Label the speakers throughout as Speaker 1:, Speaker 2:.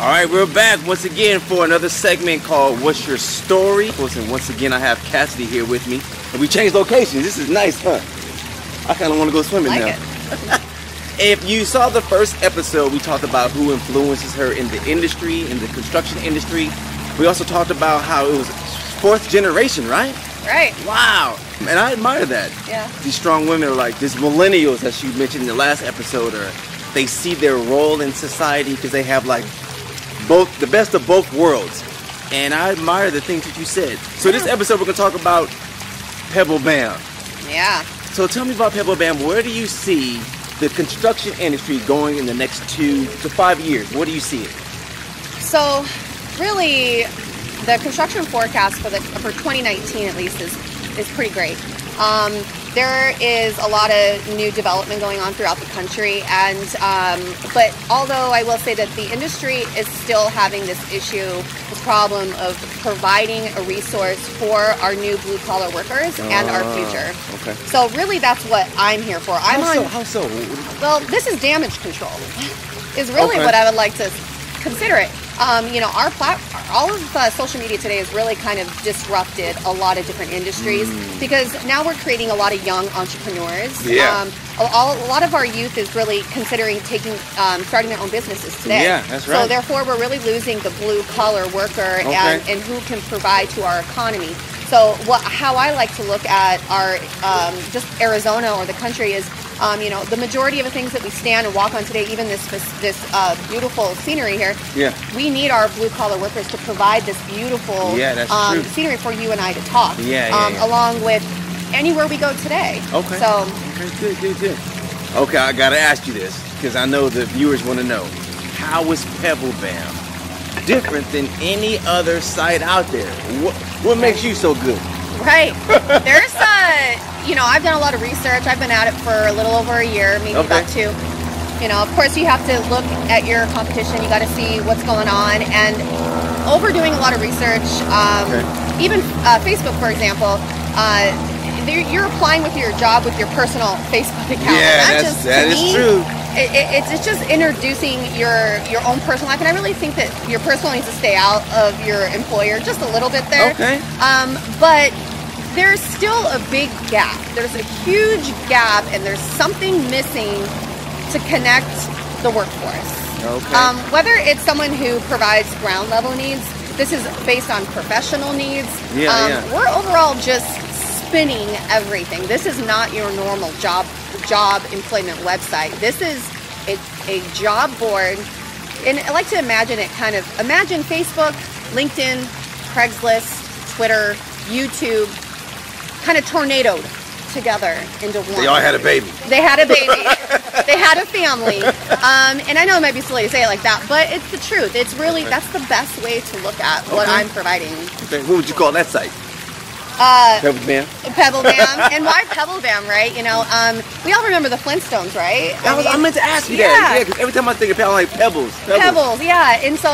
Speaker 1: All right, we're back once again for another segment called What's Your Story? And once again, I have Cassidy here with me. And we changed locations. This is nice, huh? I kind of want to go swimming now. If you saw the first episode, we talked about who influences her in the industry, in the construction industry. We also talked about how it was fourth generation, right?
Speaker 2: Right.
Speaker 1: Wow. And I admire that.
Speaker 2: Yeah.
Speaker 1: These strong women are like these millennials, as you mentioned in the last episode, or they see their role in society because they have like both the best of both worlds. And I admire the things that you said. So this episode we're going to talk about Pebble Bam.
Speaker 2: Yeah.
Speaker 1: So tell me about Pebble Bam. Where do you see the construction industry going in the next 2 to 5 years? What do you see it?
Speaker 2: So really the construction forecast for 2019 at least is pretty great. There is a lot of new development going on throughout the country, and but although I will say that the industry is still having this issue, the problem of providing a resource for our new blue-collar workers and our future.
Speaker 1: Okay.
Speaker 2: So really that's what I'm here for.
Speaker 1: How so?
Speaker 2: Well, this is damage control is really what I would like to consider it. You know, all of social media today has really kind of disrupted a lot of different industries because now we're creating a lot of young entrepreneurs.
Speaker 1: Yeah.
Speaker 2: A lot of our youth is really considering starting their own businesses today.
Speaker 1: Yeah, that's right.
Speaker 2: So therefore, we're really losing the blue-collar worker and who can provide to our economy. So how I like to look at our just Arizona or the country is, you know, the majority of the things that we stand and walk on today, even this beautiful scenery here, we need our blue-collar workers to provide this beautiful scenery for you and I to talk, along with anywhere we go today.
Speaker 1: Okay.
Speaker 2: So,
Speaker 1: okay, good. Okay, I got to ask you this because I know the viewers want to know. How is Pebble Bam different than any other site out there? What makes you so good?
Speaker 2: Right. There's you know, I've done a lot of research. I've been at it for a little over a year, maybe about 2. You know, of course, you have to look at your competition. You got to see what's going on. And overdoing a lot of research, even Facebook, for example, you're applying with your job with your personal Facebook account.
Speaker 1: Yeah, that is true.
Speaker 2: It's just introducing your own personal life, and I really think that your personal needs to stay out of your employer just a little bit there.
Speaker 1: Okay.
Speaker 2: But there's still a big gap. There's a huge gap, and there's something missing to connect the workforce.
Speaker 1: Okay.
Speaker 2: Whether it's someone who provides ground level needs, this is based on professional needs. We're overall just spinning everything. This is not your normal job employment website. This is a job board, and I like to imagine Facebook, LinkedIn, Craigslist, Twitter, YouTube, kind of tornadoed together into one.
Speaker 1: They all had a baby.
Speaker 2: They had a baby. They had a family. And I know it might be silly to say it like that, but it's the truth. It's really, that's the best way to look at what I'm providing.
Speaker 1: Okay. What would you call that site? Pebble Bam.
Speaker 2: Pebble Bam. And why Pebble Bam, right? You know, we all remember the Flintstones, right?
Speaker 1: I meant to ask you that. Yeah, because every time I think of Pebble, I'm like Pebbles.
Speaker 2: Pebbles, yeah. And so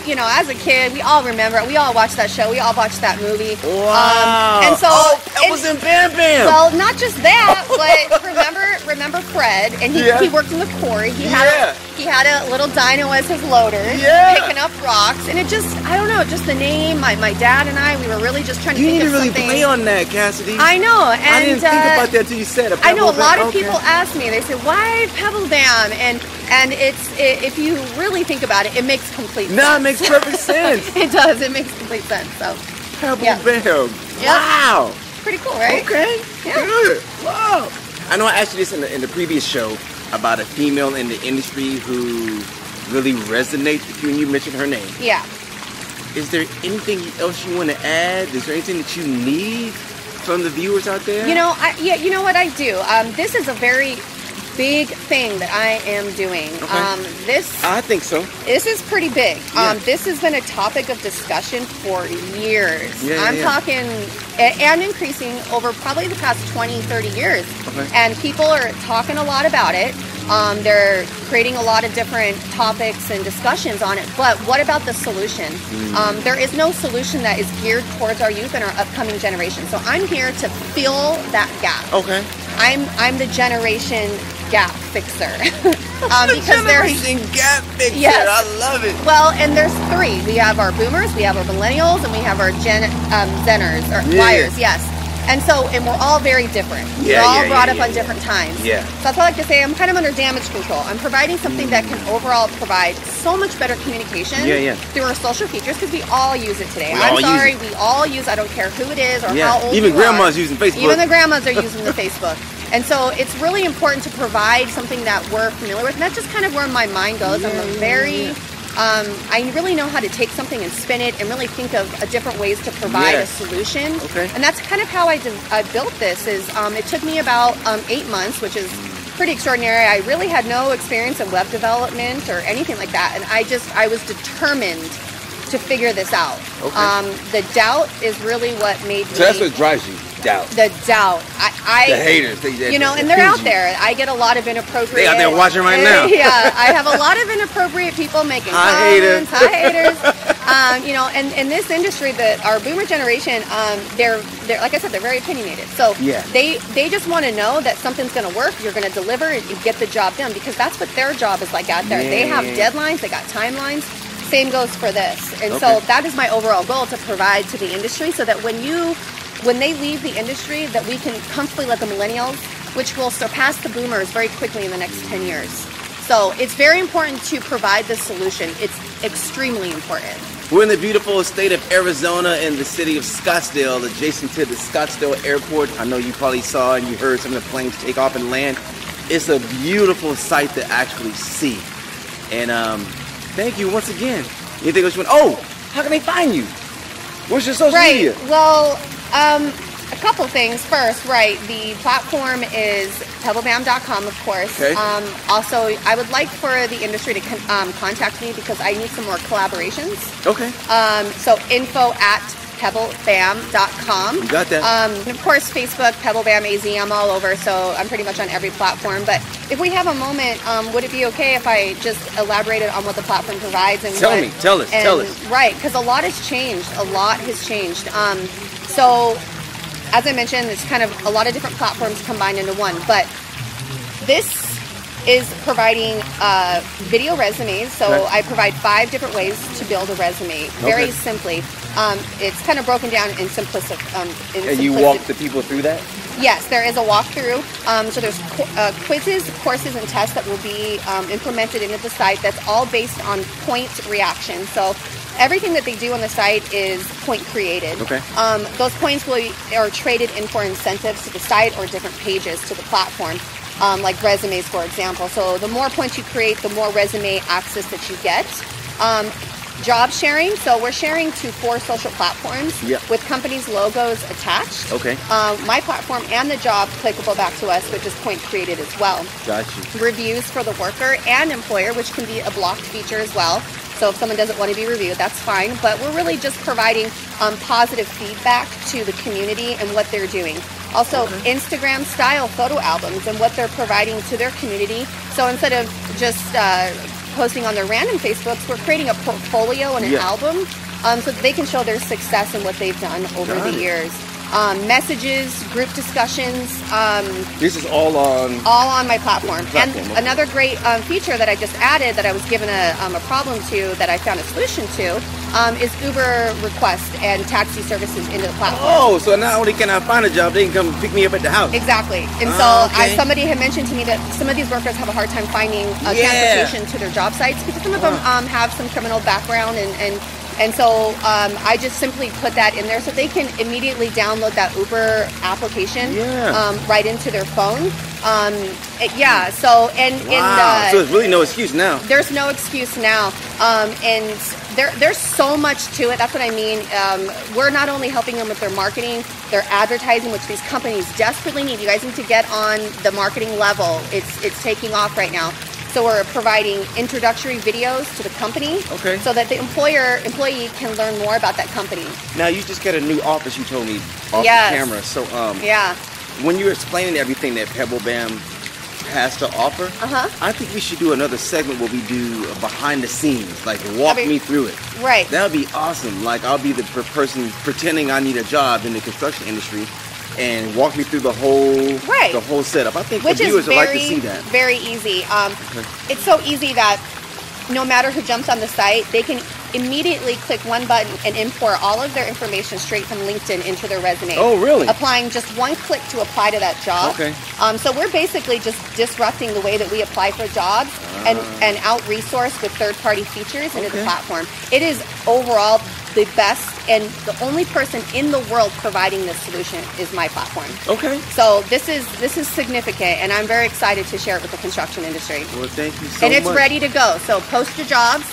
Speaker 2: you know, as a kid, we all remember it. We all watched that show. We all watched that movie.
Speaker 1: Wow.
Speaker 2: And so
Speaker 1: Pebbles and Bam Bam.
Speaker 2: Well, not just that, but remember Fred, and he worked in the quarry. He had a little dino as his loader, picking up rocks, and it just, I don't know, just the name. My dad and I, we were really just trying to think of something.
Speaker 1: Play on that, Cassidy.
Speaker 2: I know, and
Speaker 1: I didn't think about that until you said it.
Speaker 2: I know a lot of people ask me. They say, "Why Pebble Bam?" And if you really think about it, it makes complete sense.
Speaker 1: No, it makes perfect sense.
Speaker 2: It does. It makes complete sense. So
Speaker 1: Pebble Bam. Wow.
Speaker 2: Pretty cool, right?
Speaker 1: Okay.
Speaker 2: Yeah.
Speaker 1: Good. Wow. I know I asked you this in the previous show about a female in the industry who really resonates with you, and you mentioned her name.
Speaker 2: Yeah.
Speaker 1: Is there anything else you want to add? Is there anything that you need from the viewers out there?
Speaker 2: You know, you know what I do? This is a very big thing that I am doing.
Speaker 1: Okay. I think so.
Speaker 2: This is pretty big. This has been a topic of discussion for years. I'm talking, and increasing over probably the past 20, 30 years.
Speaker 1: Okay.
Speaker 2: And people are talking a lot about it. They're creating a lot of different topics and discussions on it. But what about the solution? There is no solution that is geared towards our youth and our upcoming generation. So I'm here to fill that gap.
Speaker 1: Okay.
Speaker 2: I'm the generation gap fixer.
Speaker 1: Because Generation gap fixer. Yes. I love it.
Speaker 2: Well, and there's three. We have our boomers, we have our millennials, and we have our Zenners, or Yers, yes. And we're all very different. We're all brought up on different times.
Speaker 1: Yeah.
Speaker 2: So that's what I like to say. I'm kind of under damage control. I'm providing something that can overall provide so much better communication through our social features, because we all use it today. We all use, I don't care who it is or how old
Speaker 1: Even grandma's using Facebook.
Speaker 2: Even the grandmas are using the Facebook. And so it's really important to provide something that we're familiar with. And that's just kind of where my mind goes. I'm a very... I really know how to take something and spin it and really think of different ways to provide a solution.
Speaker 1: Okay.
Speaker 2: And that's kind of how I built this. It took me about 8 months, which is pretty extraordinary. I really had no experience in web development or anything like that. And I was determined to figure this out. Okay. The doubt is really what made me...
Speaker 1: So that's what drives you. Doubt.
Speaker 2: The doubt.
Speaker 1: The haters.
Speaker 2: And they're out there. I get a lot of inappropriate...
Speaker 1: They out there watching right now.
Speaker 2: Yeah, I have a lot of inappropriate people making comments. Hi, haters. And this industry, our boomer generation, they're like I said, they're very opinionated. So they just want to know that something's going to work, you're going to deliver, and you get the job done, because that's what their job is like out there. They have deadlines, they got timelines. Same goes for this. And so that is my overall goal, to provide to the industry, so that when they leave the industry, that we can comfortably let the millennials, which will surpass the boomers very quickly in the next 10 years. So it's very important to provide this solution. It's extremely important.
Speaker 1: We're in the beautiful state of Arizona, in the city of Scottsdale, adjacent to the Scottsdale airport. I know you probably saw and you heard some of the planes take off and land. It's a beautiful sight to actually see. And thank you once again. Anything else you want? Oh, how can they find you? What's your social media?
Speaker 2: Well, a couple things. First, the platform is pebblebam.com, of course. Okay. Also, I would like for the industry to contact me, because I need some more collaborations.
Speaker 1: Okay.
Speaker 2: So info@pebblebam.com.
Speaker 1: You got that.
Speaker 2: And of course, Facebook, Pebble Bam AZ, I'm all over, so I'm pretty much on every platform. But if we have a moment, would it be okay if I just elaborated on what the platform provides? And
Speaker 1: tell us.
Speaker 2: Right, because a lot has changed. So, as I mentioned, it's kind of a lot of different platforms combined into one. But this is providing video resumes. So I provide 5 different ways to build a resume, very simply. It's kind of broken down in simplistic.
Speaker 1: And you walk the people through that?
Speaker 2: Yes, there is a walkthrough. So there's quizzes, courses, and tests that will be implemented into the site. That's all based on point reaction. So everything that they do on the site is point created.
Speaker 1: Okay.
Speaker 2: Those points are traded in for incentives to the site or different pages to the platform, like resumes, for example. So the more points you create, the more resume access that you get. Job sharing. So we're sharing to 4 social platforms with companies' logos attached.
Speaker 1: Okay.
Speaker 2: My platform and the job clickable back to us, which is point created as well.
Speaker 1: Got you.
Speaker 2: Reviews for the worker and employer, which can be a blocked feature as well. So if someone doesn't want to be reviewed, that's fine. But we're really just providing positive feedback to the community and what they're doing. Also, Instagram style photo albums and what they're providing to their community. So instead of just posting on their random Facebooks, we're creating a portfolio and an album so that they can show their success and what they've done over the years. Messages, group discussions.
Speaker 1: This is all on
Speaker 2: my platform. And another great feature that I just added that I was given a problem to, that I found a solution to, is Uber request and taxi services into the platform.
Speaker 1: Oh, so not only can I find a job, they can come pick me up at the house.
Speaker 2: Exactly. And somebody had mentioned to me that some of these workers have a hard time finding transportation to their job sites, because some of them have some criminal background and so I just simply put that in there so they can immediately download that Uber application right into their phone. So there's
Speaker 1: really no excuse now.
Speaker 2: There's no excuse now, and there's so much to it. That's what I mean. We're not only helping them with their marketing, their advertising, which these companies desperately need. You guys need to get on the marketing level. It's taking off right now. So we're providing introductory videos to the company, so that the employee can learn more about that company.
Speaker 1: Now you just got a new office, you told me, off the camera. So when you're explaining everything that Pebble Bam has to offer, I think we should do another segment where we do behind the scenes, like walk me through it.
Speaker 2: Right.
Speaker 1: That would be awesome. Like I'll be the person pretending I need a job in the construction industry, and walk me through the whole setup. I think the viewers would like to see that.
Speaker 2: Very easy. It's so easy that no matter who jumps on the site, they can immediately click one button and import all of their information straight from LinkedIn into their resume.
Speaker 1: Oh, really?
Speaker 2: Applying just one click to apply to that job.
Speaker 1: Okay.
Speaker 2: So we're basically just disrupting the way that we apply for jobs and out-resource with third-party features into the platform. It is overall the best, and the only person in the world providing this solution is my platform.
Speaker 1: Okay.
Speaker 2: So this is significant, and I'm very excited to share it with the construction industry.
Speaker 1: Well, thank you so much.
Speaker 2: And it's ready to go. So post your jobs.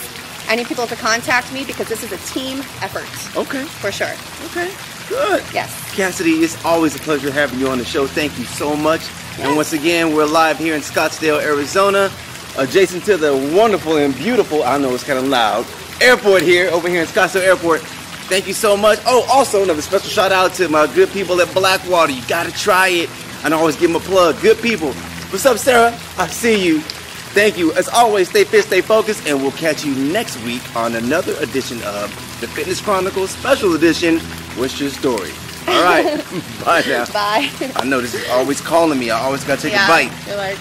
Speaker 2: I need people to contact me because this is a team effort.
Speaker 1: Okay.
Speaker 2: For sure.
Speaker 1: Okay. Good.
Speaker 2: Yes.
Speaker 1: Cassidy, it's always a pleasure having you on the show. Thank you so much. Yes. And once again, we're live here in Scottsdale, Arizona, adjacent to the wonderful and beautiful, I know it's kind of loud, airport here, over here in Scottsdale Airport. Thank you so much. Oh, also another special shout out to my good people at Blackwater. You got to try it. And I always give them a plug. Good people. What's up, Sarah? I see you. Thank you. As always, stay fit, stay focused, and we'll catch you next week on another edition of the Fitness Chronicles Special Edition, What's Your Story? All right. Bye now.
Speaker 2: Bye.
Speaker 1: I know this is always calling me. I always got to take a bite.
Speaker 2: You're like...